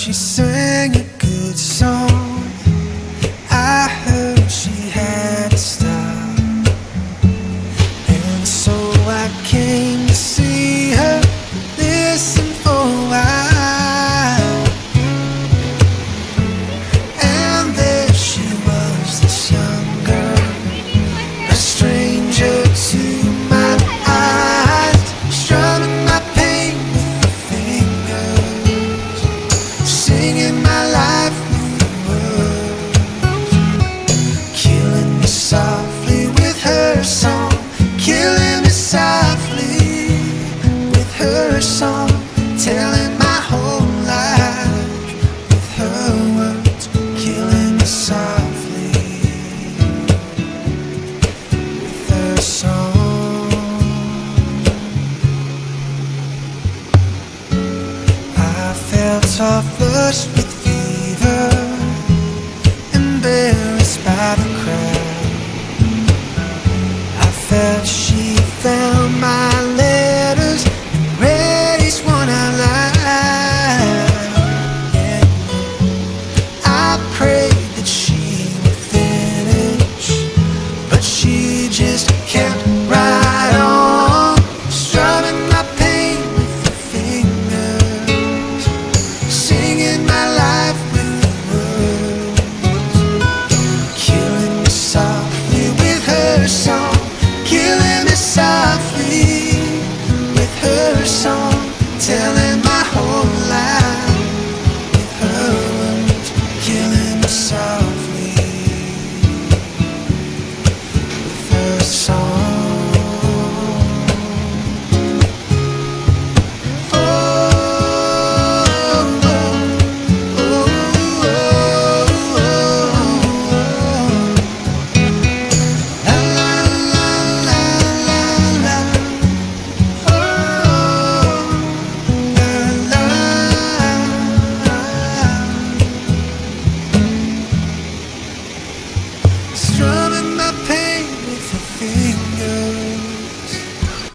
she sang a good song. I heard she had to stop, and so I came to see her, listen for a while. And there she was, this young girl, a stranger to my eyes, strumming my pain with her fingers, singing my life with the words, killing me softly with her song, killing me softly with her song, telling my whole life with her words, killing me softly with her song. I felt all flushed with